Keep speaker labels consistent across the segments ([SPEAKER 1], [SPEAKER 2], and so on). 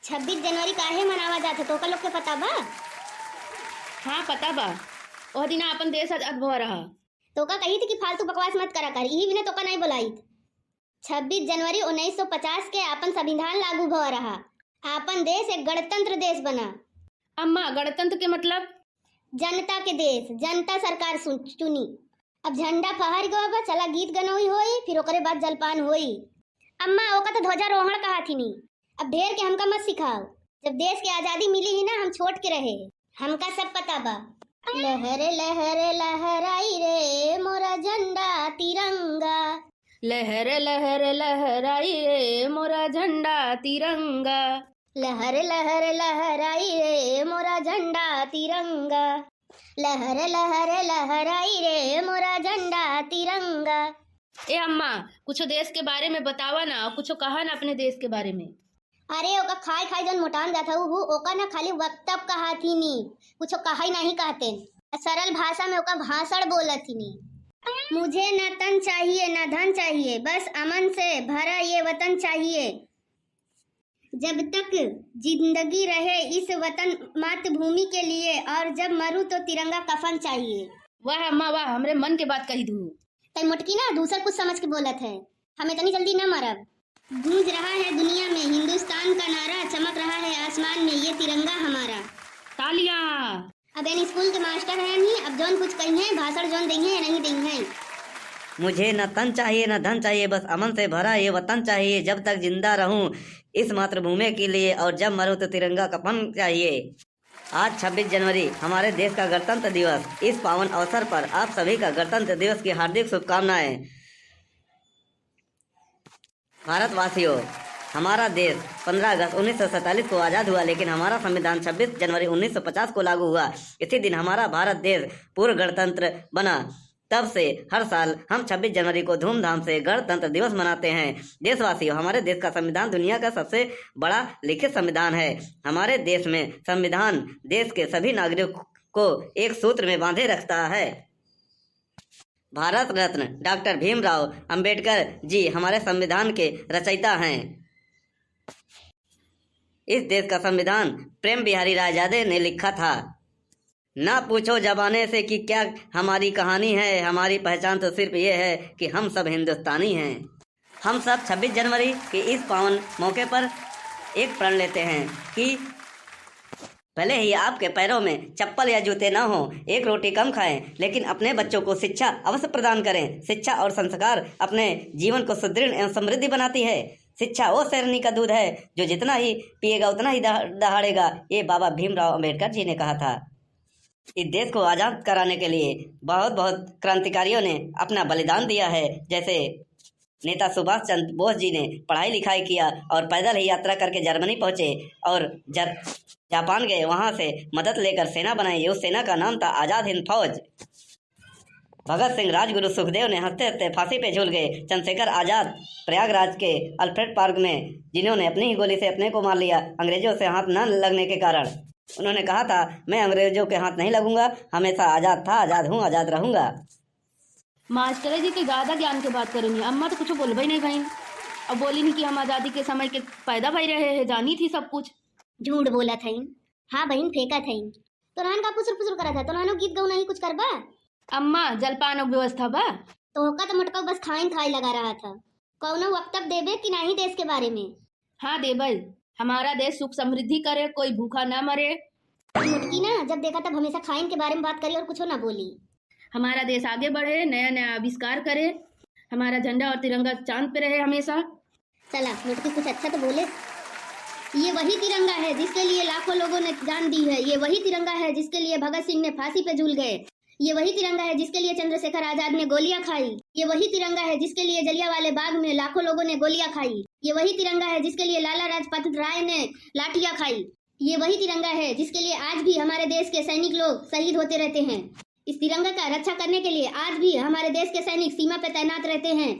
[SPEAKER 1] 26 जनवरी काहे मनावा जाता तो का लोग के पता बा?
[SPEAKER 2] हाँ पता बा। ओह दिन अपन देश आजाद हुआ रहा।
[SPEAKER 1] तो का कही थी कि फालतू बकवास मत करा कर, यही बिना तो का नहीं बुलाई। 26 जनवरी 1950 के अपन संविधान लागू हुआ रहा। अपन देश एक गणतंत्र देश बना।
[SPEAKER 2] अम्मा गणतंत्र के मतलब?
[SPEAKER 1] जनता के देश, जनता सरकार चुनी। अब झंडा फहर गवा बा, चला गीत गनोई होई, फिर ओकरे बाद जलपान होई। अम्मा ओका तो ध्वजारोहण कहा थी नी। अब ढेर के हमका मत सिखाओ। जब देश की आजादी मिली ही ना, हम छोड़ के रहे, हमका सब पता बा। लहरे लहरे लहराई रे मोरा झंडा तिरंगा।
[SPEAKER 2] लहर लहर लहराई रे मोरा झंडा तिरंगा।
[SPEAKER 1] लहर लहर लहराई रे मोरा झंडा तिरंगा। लहर लहर लहराई रे मोरा झंडा तिरंगा।
[SPEAKER 2] ए अम्मा कुछ देश के बारे में बतावा ना, कुछ कहा ना अपने देश के बारे में।
[SPEAKER 1] अरे ओका खाई खाई जन मोटान जाता हूँ, ओका ना खाली वक्तव्य कहा थी नी, कुछ कहा ही नहीं कहते। सरल भाषा में ओका भाषण बोला थी नी। मुझे न तन चाहिए न धन चाहिए, बस अमन से भरा ये वतन चाहिए। जब तक जिंदगी रहे इस वतन मातृभूमि के लिए, और जब मरूं तो तिरंगा कफन चाहिए।
[SPEAKER 2] वाह अम्मा वाह, हमरे मन के बात कही तू।
[SPEAKER 1] तई मुटकी ना दूसर कुछ समझ के बोलत है। हम इतनी जल्दी न मरब। गूंज रहा है दुनिया में हिंदुस्तान का नारा, चमक रहा है आसमान में ये तिरंगा हमारा।
[SPEAKER 2] तालियां।
[SPEAKER 1] अब इन स्कूल के मास्टर हैं नहीं, अब जौन कुछ कही है भाषण जौन देंगे या नहीं देंगे।
[SPEAKER 3] मुझे न तन चाहिए न धन चाहिए, बस अमन से भरा ये वतन चाहिए। जब तक जिंदा रहूं इस मातृभूमि के लिए, और जब मरूं तो तिरंगा कफन चाहिए। आज 26 जनवरी हमारे देश का गणतंत्र दिवस। इस पावन अवसर पर आप सभी का गणतंत्र दिवस की हार्दिक शुभकामनाएं। भारतवासियों, हमारा देश 15 अगस्त 1947 को आज़ाद हुआ, लेकिन हमारा संविधान 26 जनवरी 1950 को लागू हुआ। इसी दिन हमारा भारत देश पूर्ण गणतंत्र बना। तब से हर साल हम 26 जनवरी को धूमधाम से गणतंत्र दिवस मनाते हैं। देशवासियों, हमारे देश का संविधान दुनिया का सबसे बड़ा लिखित संविधान है। हमारे देश में संविधान देश के सभी नागरिकों को एक सूत्र में बांधे रखता है। भारत रत्न डॉक्टर भीमराव अंबेडकर जी हमारे संविधान के रचयिता हैं। इस देश का संविधान प्रेम बिहारी रायजादे ने लिखा था। ना पूछो जमाने से कि क्या हमारी कहानी है, हमारी पहचान तो सिर्फ ये है कि हम सब हिंदुस्तानी हैं। हम सब 26 जनवरी के इस पावन मौके पर एक प्रण लेते हैं कि भले ही आपके पैरों में चप्पल या जूते ना हो, एक रोटी कम खाएं, लेकिन अपने बच्चों को शिक्षा अवश्य प्रदान करें। शिक्षा और संस्कार अपने जीवन को सुदृढ़ एवं समृद्धि बनाती है। शिक्षा वो शेरनी का दूध है जो जितना ही पिएगा उतना ही दहाड़ेगा, ये बाबा भीमराव अंबेडकर जी ने कहा था। इस देश को आज़ाद कराने के लिए बहुत बहुत क्रांतिकारियों ने अपना बलिदान दिया है। जैसे नेता सुभाष चंद्र बोस जी ने पढ़ाई लिखाई किया और पैदल ही यात्रा करके जर्मनी पहुंचे और जापान गए, वहां से मदद लेकर सेना बनाई। उस सेना का नाम था आज़ाद हिंद फौज। भगत सिंह, राजगुरु सुखदेव ने हंसते हंसते फांसी पे झूल गए। चंद्रशेखर आज़ाद प्रयागराज के अल्फ्रेड पार्क में, जिन्होंने अपनी ही गोली से अपने को मार लिया अंग्रेजों से हाथ न लगने के कारण। उन्होंने कहा था, मैं अंग्रेजों के हाथ नहीं लगूंगा, हमेशा आज़ाद था, आज़ाद हूँ, आज़ाद रहूंगा।
[SPEAKER 2] मास्टर जी के ज़्यादा ज्ञान की बात करेंगी। अम्मा तो कुछ बोल भाई नहीं भाई, अब बोली नहीं कि हम आज़ादी के समय के पैदा भाई रहे हैं, जानी थी सब कुछ।
[SPEAKER 1] झूठ बोला था। हाँ बहन फेंका था। तो नान का पुसुर पुसुर करा था, तो नानो गीत गाऊ नहीं कुछ करबा।
[SPEAKER 2] अम्मा जलपान व्यवस्था बा
[SPEAKER 1] तो होका तो मटका बस खाई खाई लगा रहा था। कौनो वक्तव्य देबे कि नहीं देश के बारे में?
[SPEAKER 2] हाँ देबल, हमारा देश सुख समृद्धि करे, कोई भूखा ना मरे।
[SPEAKER 1] मुटकी ना जब देखा तब हमेशा खाइन के बारे में बात करी और कुछ ना बोली।
[SPEAKER 2] हमारा देश आगे बढ़े, नया नया आविष्कार करे, हमारा झंडा और तिरंगा चांद पे रहे हमेशा।
[SPEAKER 1] चला मुटकी कुछ अच्छा तो बोले। ये वही तिरंगा है जिसके लिए लाखों लोगों ने जान दी है। ये वही तिरंगा है जिसके लिए भगत सिंह ने फांसी पे झूल गए। ये वही तिरंगा है जिसके लिए चंद्रशेखर आजाद ने गोलियां खाई। ये वही तिरंगा है जिसके लिए जलियांवाले बाग में लाखों लोगों ने गोलियां खाई। ये वही तिरंगा है जिसके लिए लाला लाजपत राय ने लाठियां खाई। ये वही तिरंगा है जिसके लिए आज भी हमारे देश के सैनिक लोग शहीद होते रहते हैं। इस तिरंगा का रक्षा करने के लिए आज भी हमारे देश के सैनिक सीमा पर तैनात रहते हैं,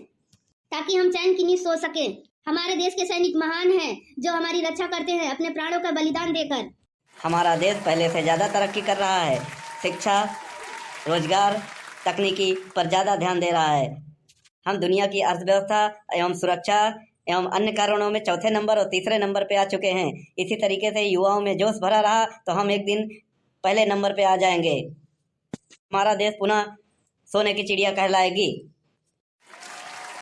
[SPEAKER 1] ताकि हम चैन की नींद सो सके। हमारे देश के सैनिक महान हैं जो हमारी रक्षा करते हैं अपने प्राणों का बलिदान देकर।
[SPEAKER 3] हमारा देश पहले से ज़्यादा तरक्की कर रहा है। शिक्षा, रोजगार, तकनीकी पर ज़्यादा ध्यान दे रहा है। हम दुनिया की अर्थव्यवस्था एवं सुरक्षा एवं अन्य कारणों में चौथे नंबर और तीसरे नंबर पे आ चुके हैं। इसी तरीके से युवाओं में जोश भरा रहा तो हम एक दिन पहले नंबर पे आ जाएंगे। हमारा देश पुनः सोने की चिड़िया कहलाएगी।